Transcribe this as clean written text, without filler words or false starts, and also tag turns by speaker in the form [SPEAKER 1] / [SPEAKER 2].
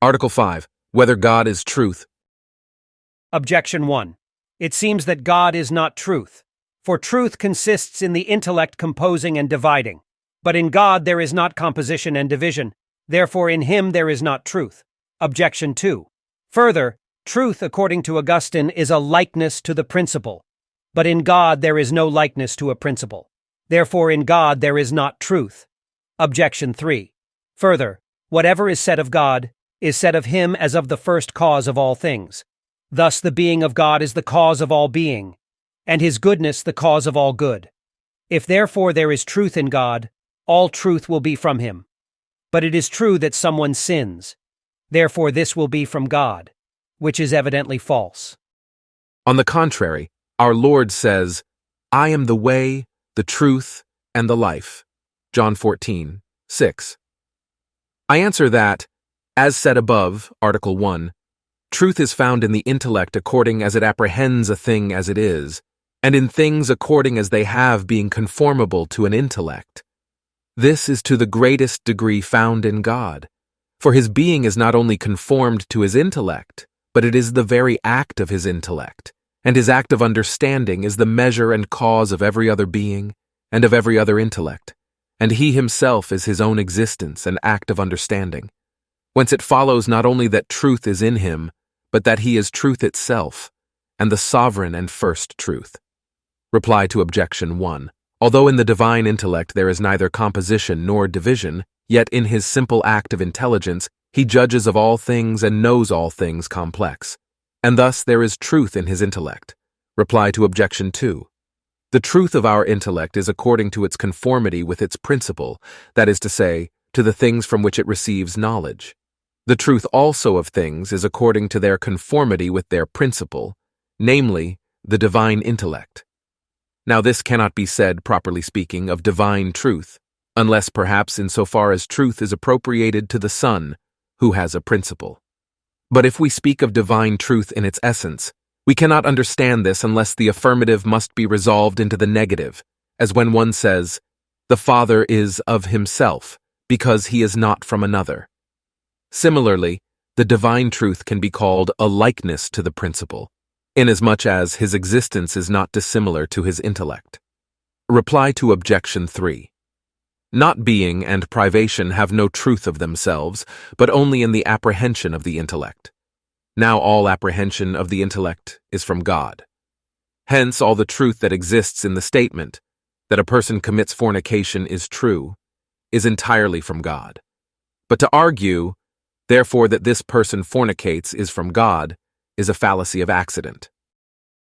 [SPEAKER 1] Article 5. Whether God is truth.
[SPEAKER 2] Objection 1. It seems that God is not truth, for truth consists in the intellect composing and dividing. But in God there is not composition and division, therefore in him there is not truth. Objection 2. Further, truth, according to Augustine, is a likeness to the principle. But in God there is no likeness to a principle. Therefore in God there is not truth. Objection 3. Further, whatever is said of God is said of him as of the first cause of all things. Thus the being of God is the cause of all being, and his goodness the cause of all good. If therefore there is truth in God, all truth will be from him. But it is true that someone sins. Therefore this will be from God, which is evidently false.
[SPEAKER 1] On the contrary, our Lord says, I am the way, the truth, and the life. John 14:6. I answer that, as said above, Article 1, truth is found in the intellect according as it apprehends a thing as it is, and in things according as they have being conformable to an intellect. This is to the greatest degree found in God, for his being is not only conformed to his intellect, but it is the very act of his intellect, and his act of understanding is the measure and cause of every other being and of every other intellect, and he himself is his own existence and act of understanding, whence it follows not only that truth is in him, but that he is truth itself, and the sovereign and first truth. Reply to Objection 1. Although in the divine intellect there is neither composition nor division, yet in his simple act of intelligence he judges of all things and knows all things complex, and thus there is truth in his intellect. Reply to Objection 2. The truth of our intellect is according to its conformity with its principle, that is to say, to the things from which it receives knowledge. The truth also of things is according to their conformity with their principle, namely, the divine intellect. Now this cannot be said, properly speaking, of divine truth, unless perhaps in so far as truth is appropriated to the Son, who has a principle. But if we speak of divine truth in its essence, we cannot understand this unless the affirmative must be resolved into the negative, as when one says, the Father is of himself, because he is not from another. Similarly, the divine truth can be called a likeness to the principle, inasmuch as his existence is not dissimilar to his intellect. Reply to Objection 3. Not being and privation have no truth of themselves, but only in the apprehension of the intellect. Now all apprehension of the intellect is from God. Hence all the truth that exists in the statement that a person commits fornication is true, is entirely from God. But to argue, therefore, that this person fornicates is from God, is a fallacy of accident.